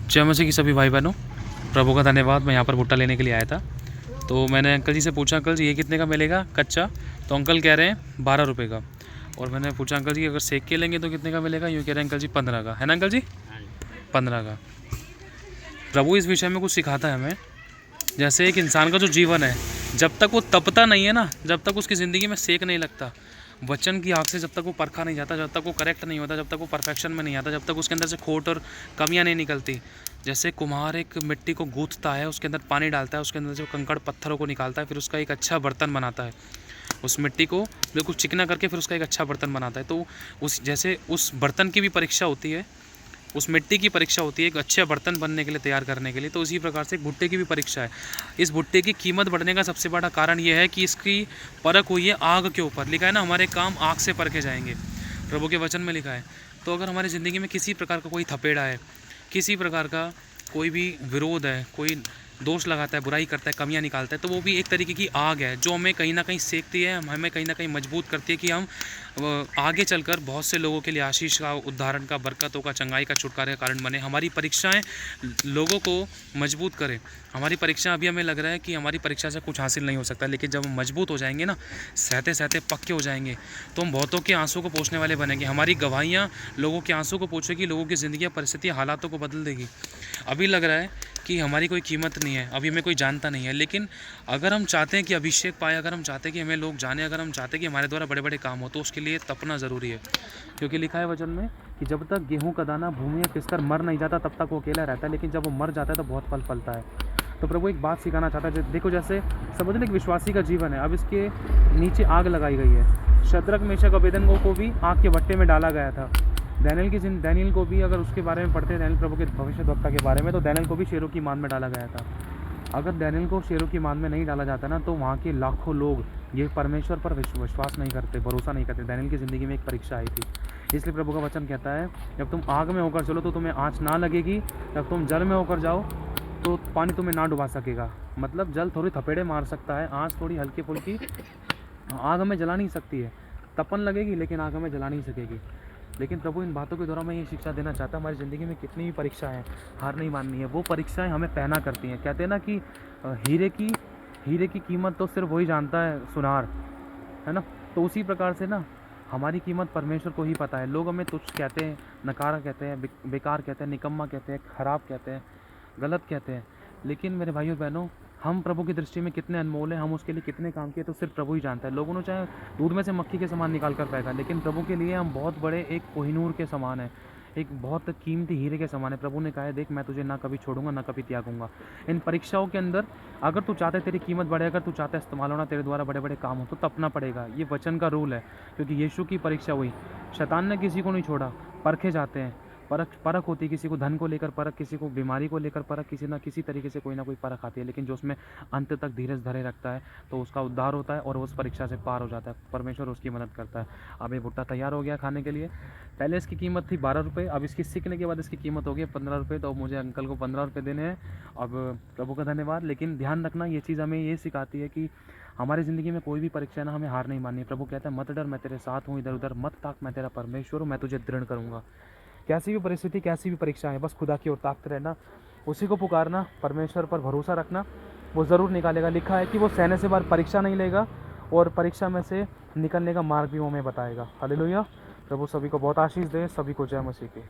जय मसीह की सभी भाई बहनों, प्रभु का धन्यवाद। मैं यहाँ पर भुट्टा लेने के लिए आया था, तो मैंने अंकल जी से पूछा, अंकल जी ये कितने का मिलेगा कच्चा? तो अंकल कह रहे हैं 12 रुपये का। और मैंने पूछा, अंकल जी अगर सेक के लेंगे तो कितने का मिलेगा? यूँ कह रहे हैं अंकल जी 15 का। है ना अंकल जी? 15 का। प्रभु इस विषय में कुछ सिखाता है हमें। जैसे एक इंसान का जो जीवन है, जब तक वो तपता नहीं है ना, जब तक उसकी ज़िंदगी में सेक नहीं लगता, वचन की आग से जब तक वो परखा नहीं जाता, जब तक वो करेक्ट नहीं होता, जब तक वो परफेक्शन में नहीं आता, जब तक उसके अंदर से खोट और कमियां नहीं निकलती। जैसे कुम्हार एक मिट्टी को गूंथता है, उसके अंदर पानी डालता है, उसके अंदर से कंकड़ पत्थरों को निकालता है, फिर उसका एक अच्छा बर्तन बनाता है। उस मिट्टी को बिल्कुल चिकना करके फिर उसका एक अच्छा बर्तन बनाता है। तो उस जैसे उस बर्तन की भी परीक्षा होती है, उस मिट्टी की परीक्षा होती है एक अच्छे बर्तन बनने के लिए, तैयार करने के लिए। तो उसी प्रकार से एक भुट्टे की भी परीक्षा है। इस भुट्टे की कीमत बढ़ने का सबसे बड़ा कारण यह है कि इसकी परख हुई है आग के ऊपर। लिखा है ना, हमारे काम आग से परखे जाएंगे, प्रभु के वचन में लिखा है। तो अगर हमारी ज़िंदगी में किसी प्रकार का कोई थपेड़ा है, किसी प्रकार का कोई भी विरोध है, कोई दोष लगाता है, बुराई करता है, कमियां निकालता है, तो वो भी एक तरीके की आग है जो हमें कहीं ना कहीं सेकती है, हमें कहीं ना कहीं मजबूत करती है कि हम आगे चलकर बहुत से लोगों के लिए आशीष का, उद्धारण का, बरकतों का, चंगाई का, छुटकारे का कारण बने। हमारी परीक्षाएं लोगों को मजबूत करें। हमारी परीक्षा अभी हमें लग रहा है कि हमारी परीक्षा से कुछ हासिल नहीं हो सकता, लेकिन जब हम मजबूत हो जाएंगे ना, सहते सहते पक्के हो जाएंगे, तो हम बहुतों के आंसू को पोंछने वाले बनेंगे। हमारी गवाहियाँ लोगों के आंसू को पोंछेगी, लोगों की ज़िंदगी, परिस्थितियाँ, हालातों को बदल देगी। अभी लग रहा है कि हमारी कोई कीमत नहीं है, अभी हमें कोई जानता नहीं है, लेकिन अगर हम चाहते हैं कि अभिषेक पाए, अगर हम चाहते हैं कि हमें लोग जाने, अगर हम चाहते हैं कि हमारे द्वारा बड़े बड़े काम हो, तो उसके लिए तपना ज़रूरी है। क्योंकि लिखा है वचन में कि जब तक गेहूं का दाना भूमि में पिसकर मर नहीं जाता, तब तक वो अकेला रहता है, लेकिन जब वो मर जाता है तो बहुत फल फलता है। तो प्रभु एक बात सिखाना चाहता है। देखो, जैसे समझ लो एक विश्वासी का जीवन है, अब इसके नीचे आग लगाई गई है। शद्रक, मेशक, अबेदनगो को भी आग के भट्टे में डाला गया था। डैनियल को भी, अगर उसके बारे में पढ़ते हैं, डैनियल प्रभु के भविष्यद्वक्ता के बारे में, तो डैनियल को भी शेरों की मान में डाला गया था। अगर डैनियल को शेरों की मान में नहीं डाला जाता ना, तो वहाँ के लाखों लोग ये परमेश्वर पर विश्वास नहीं करते, भरोसा नहीं करते। डैनियल की ज़िंदगी में एक परीक्षा आई थी। इसलिए प्रभु का वचन कहता है, जब तुम आग में होकर चलो तो तुम्हें आँच ना लगेगी, जब तुम जल में होकर जाओ तो पानी तुम्हें ना डुबा सकेगा। मतलब जल थोड़ी थपेड़े मार सकता है, आँच थोड़ी हल्की फुल्की आग हमें जला नहीं सकती है। तपन लगेगी लेकिन आग हमें जला नहीं सकेगी। लेकिन प्रभु इन बातों के द्वारा मैं ये शिक्षा देना चाहता हूँ, हमारी ज़िंदगी में कितनी भी परीक्षा है, हार नहीं माननी है। वो परीक्षाएं हमें पहना करती हैं। कहते हैं ना कि हीरे की कीमत तो सिर्फ वही जानता है, सुनार, है ना। तो उसी प्रकार से ना हमारी कीमत परमेश्वर को ही पता है। लोग हमें तुच्छ कहते हैं, नकारा कहते हैं, बेकार कहते हैं, निकम्मा कहते हैं, ख़राब कहते हैं, गलत कहते हैं। लेकिन मेरे भाइयों बहनों, हम प्रभु की दृष्टि में कितने अनमोल हैं, हम उसके लिए कितने काम किए, तो सिर्फ प्रभु ही जानता है। लोगों ने चाहे दूध में से मक्खी के समान निकाल कर फेंका, लेकिन प्रभु के लिए हम बहुत बड़े एक कोहिनूर के समान है, एक बहुत कीमती हीरे के समान है। प्रभु ने कहा है, देख मैं तुझे ना कभी छोड़ूंगा, ना कभी त्यागूंगा। इन परीक्षाओं के अंदर अगर तू चाहता है तेरी कीमत बढ़े, अगर तू चाहता है इस्तेमाल होना, तेरे द्वारा बड़े बड़े काम हो, तो तपना पड़ेगा। ये वचन का रूल है, क्योंकि यीशु की परीक्षा हुई, शैतान ने किसी को नहीं छोड़ा। परखे जाते हैं, परख होती है, किसी को धन को लेकर परख, किसी को बीमारी को लेकर परख, किसी ना किसी तरीके से कोई ना कोई परख आती है। लेकिन जो उसमें अंत तक धीरज धरे रखता है, तो उसका उद्धार होता है और उस परीक्षा से पार हो जाता है। परमेश्वर उसकी मदद करता है। अब ये भुट्टा तैयार हो गया खाने के लिए। पहले इसकी कीमत थी 12 रुपये, अब इसकी सीखने के बाद इसकी कीमत हो गई 15 रुपये। तो मुझे अंकल को 15 रुपये देने हैं। अब प्रभु का धन्यवाद। लेकिन ध्यान रखना, ये चीज़ हमें ये सिखाती है कि हमारी ज़िंदगी में कोई भी परीक्षा ना, हमें हार नहीं माननी। प्रभु कहता है, मत डर, मैं तेरे साथ हूँ, इधर उधर मत ताक, मैं तेरा परमेश्वर हूँ, मैं तुझे दृढ़ करूँगा। कैसी भी परिस्थिति, कैसी भी परीक्षा है, बस खुदा की ओर ताकते रहना, उसी को पुकारना, परमेश्वर पर भरोसा रखना, वो ज़रूर निकालेगा। लिखा है कि वो सहने से बाहर परीक्षा नहीं लेगा, और परीक्षा में से निकलने का मार्ग भी वो हमें बताएगा। हालेलुया। प्रभु सभी को बहुत आशीष दे। सभी को जय मसीह की।